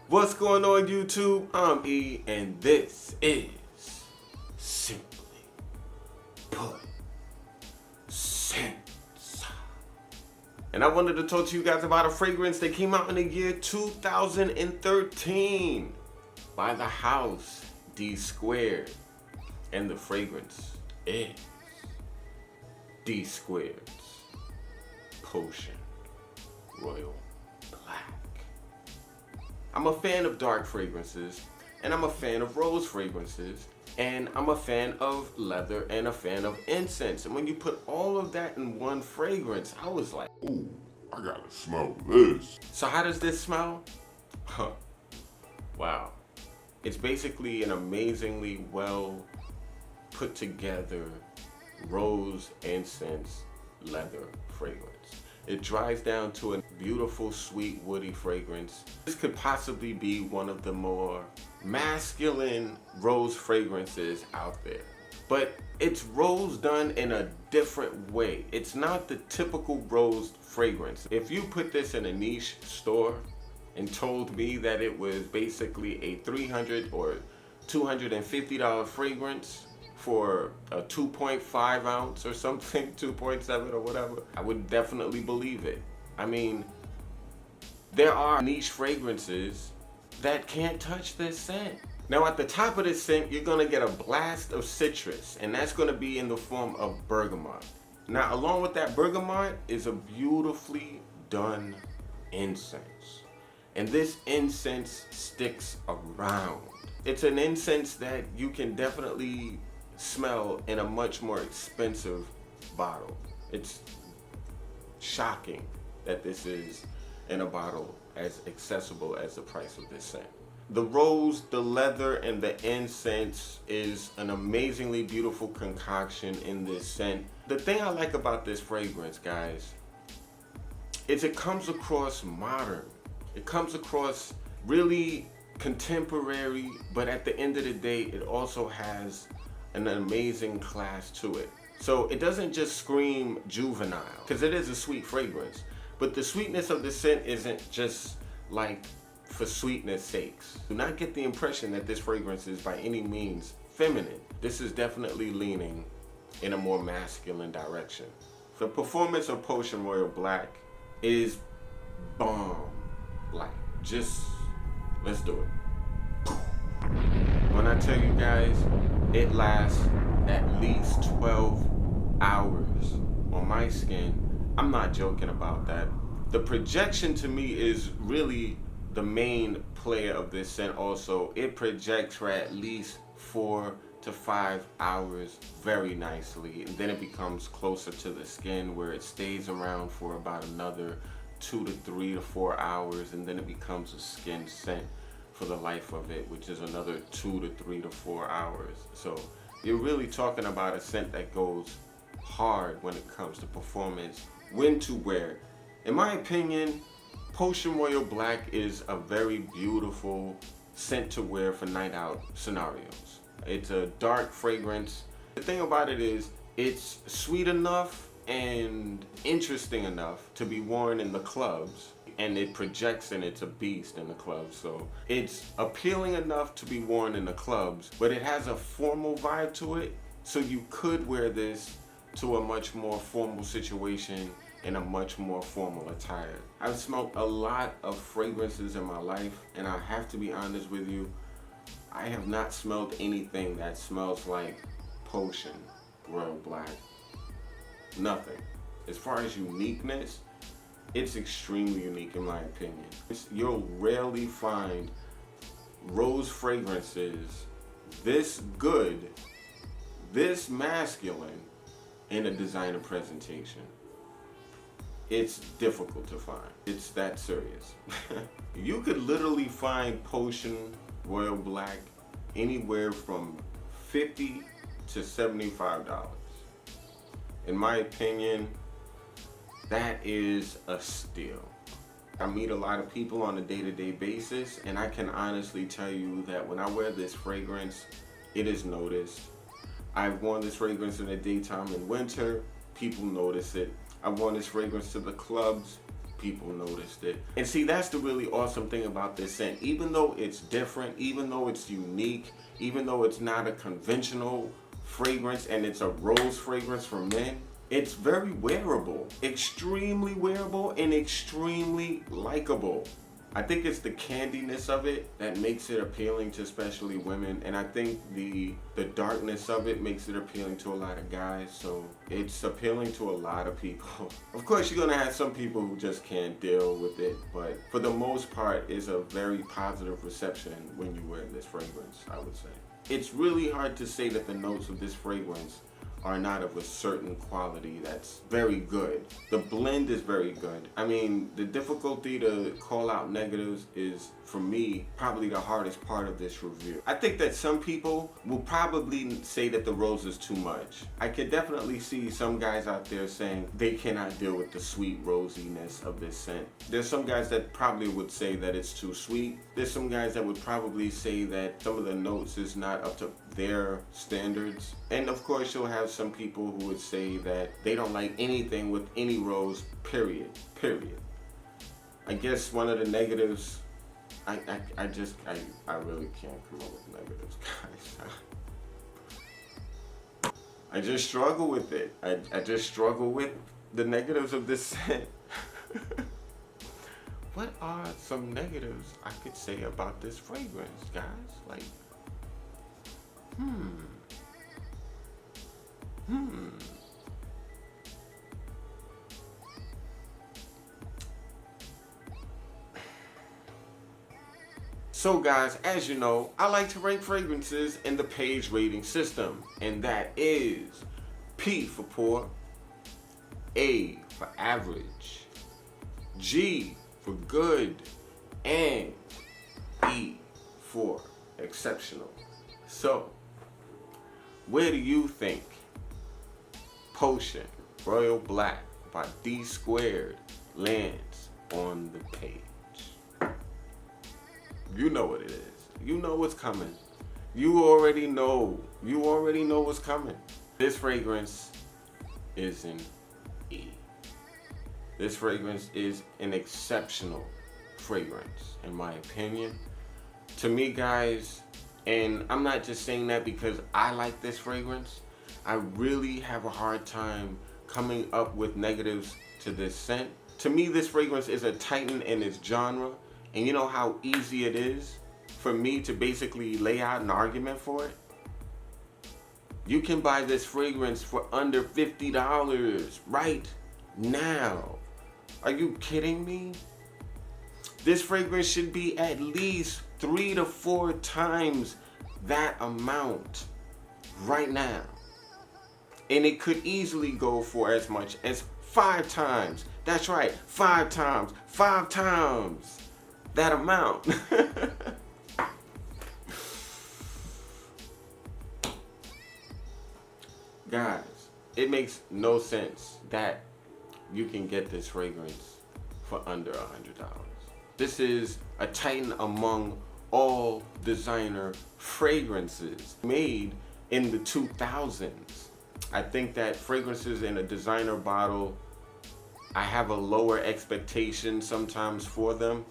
What's going on, YouTube? I'm E, and this is Simply Put Scents. And I wanted to talk to you guys about a fragrance that came out in the year 2013 by the house DSquared. And the fragrance is DSquared's Potion Royal Black. I'm a fan of dark fragrances, and I'm a fan of rose fragrances, and I'm a fan of leather and a fan of incense. And when you put all of that in one fragrance, I was like, ooh, I gotta smell this. So how does this smell? Wow. It's basically an amazingly well put together rose, incense, leather fragrance. It dries down to a beautiful, sweet, woody fragrance. This could possibly be one of the more masculine rose fragrances out there. But it's rose done in a different way. It's not the typical rose fragrance. If you put this in a niche store and told me that it was basically a $300 or $250 fragrance for a 2.5 ounce or something, 2.7 or whatever, I would definitely believe it. I mean, there are niche fragrances that can't touch this scent. Now at the top of this scent, you're gonna get a blast of citrus, and that's gonna be in the form of bergamot. Now along with that bergamot is a beautifully done incense. And this incense sticks around. It's an incense that you can definitely smell in a much more expensive bottle. It's shocking that this is in a bottle as accessible as the price of this scent. The rose, the leather, and the incense is an amazingly beautiful concoction in this scent. The thing I like about this fragrance, guys, is it comes across modern. It comes across really contemporary, but at the end of the day, it also has an amazing class to it. So it doesn't just scream juvenile, because it is a sweet fragrance, but the sweetness of the scent isn't just like for sweetness sakes. Do not get the impression that this fragrance is by any means feminine. This is definitely leaning in a more masculine direction. The performance of Potion Royal Black is bomb. Like, just let's do it. When I tell you guys, it lasts at least 12 hours on my skin, I'm not joking about that. The projection to me is really the main player of this scent also. It projects for at least 4 to 5 hours very nicely, and then it becomes closer to the skin where it stays around for about another 2 to 3 to 4 hours, and then it becomes a skin scent for the life of it, which is another 2 to 3 to 4 hours. So you're really talking about a scent that goes hard when it comes to performance, when to wear. In my opinion, Potion Royal Black is a very beautiful scent to wear for night out scenarios. It's a dark fragrance. The thing about it is it's sweet enough and interesting enough to be worn in the clubs, and it projects and it's a beast in the clubs. So it's appealing enough to be worn in the clubs, but it has a formal vibe to it. So you could wear this to a much more formal situation in a much more formal attire. I've smelled a lot of fragrances in my life, and I have to be honest with you, I have not smelled anything that smells like Potion Royal Black. Nothing. As far as uniqueness, it's extremely unique in my opinion. You'll rarely find rose fragrances this good, this masculine in a designer presentation. It's difficult to find. It's that serious. You could literally find Potion Royal Black anywhere from $50 to $75. In my opinion, that is a steal. I meet a lot of people on a day-to-day basis, and I can honestly tell you that when I wear this fragrance, it is noticed. I've worn this fragrance in the daytime in winter, people notice it. I've worn this fragrance to the clubs, people noticed it. And see, that's the really awesome thing about this scent. Even though it's different, even though it's unique, even though it's not a conventional fragrance and it's a rose fragrance for men, it's very wearable, extremely wearable and extremely likable. I think it's the candiness of it that makes it appealing to especially women, and I think the darkness of it makes it appealing to a lot of guys, so it's appealing to a lot of people. Of course, you're gonna have some people who just can't deal with it, but for the most part, it's a very positive reception when you wear this fragrance, I would say. It's really hard to say that the notes of this fragrance are not of a certain quality that's very good. The blend is very good. I mean, the difficulty to call out negatives is, for me, probably the hardest part of this review. I think that some people will probably say that the rose is too much. I could definitely see some guys out there saying they cannot deal with the sweet rosiness of this scent. There's some guys that probably would say that it's too sweet. There's some guys that would probably say that some of the notes is not up to their standards. And of course, you'll have some people who would say that they don't like anything with any rose, period. I guess one of the negatives, I really can't come up with negatives, guys. I just struggle with it. I just struggle with the negatives of this scent. What are some negatives I could say about this fragrance, guys? Like, So guys, as you know, I like to rank fragrances in the page rating system, and that is P for poor, A for average, G for good, and E for exceptional. So, where do you think Potion Royal Black by DSquared lands on the page? You know what it is. You know what's coming. You already know. You already know what's coming. This fragrance is an E. This fragrance is an exceptional fragrance, in my opinion. To me, guys, and I'm not just saying that because I like this fragrance, I really have a hard time coming up with negatives to this scent. To me, this fragrance is a titan in its genre. And you know how easy it is for me to basically lay out an argument for it? You can buy this fragrance for under $50 right now. Are you kidding me? This fragrance should be at least 3 to 4 times that amount right now. And it could easily go for as much as 5 times. That's right, 5 times. 5 times that amount. Guys, it makes no sense that you can get this fragrance for under $100. This is a titan among all designer fragrances made in the 2000s. I think that fragrances in a designer bottle, I have a lower expectation sometimes for them.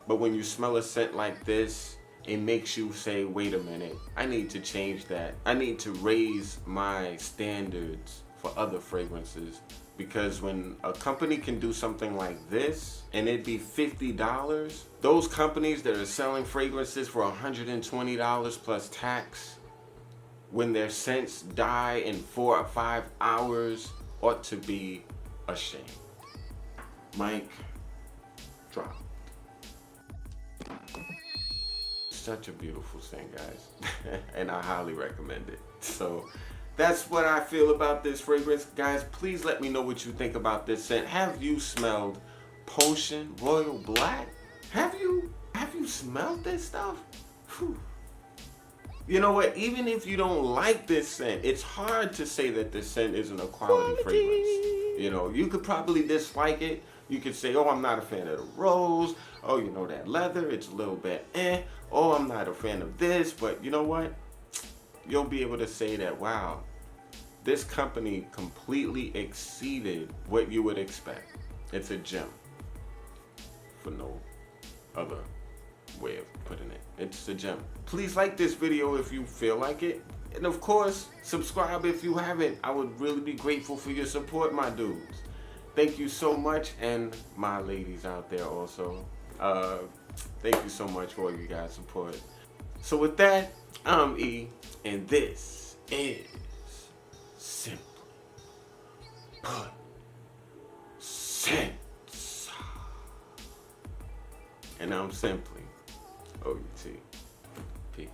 But when you smell a scent like this, it makes you say, wait a minute, I need to change that. I need to raise my standards for other fragrances. Because when a company can do something like this and it be $50, those companies that are selling fragrances for $120 plus tax, when their scents die in 4 or 5 hours, ought to be ashamed. Mic drop. Such a beautiful scent, guys. And I highly recommend it. So that's what I feel about this fragrance. Guys, please let me know what you think about this scent. Have you smelled Potion Royal Black? Have you smelled this stuff? Whew. You know what? Even if you don't like this scent, it's hard to say that this scent isn't a quality fragrance. You know, you could probably dislike it. You could say, oh, I'm not a fan of the rose. Oh, you know, that leather, it's a little bit Oh, I'm not a fan of this. But you know what? You'll be able to say that, wow, this company completely exceeded what you would expect. It's a gem. for no other way of putting it. It's a gem. Please like this video if you feel like it. And of course, subscribe if you haven't. I would really be grateful for your support, my dudes. Thank you so much, and my ladies out there also. Thank you so much for all you guys' support. So with that, I'm E, and this is Simply Put Sense. And I'm Simply OUT. Peace.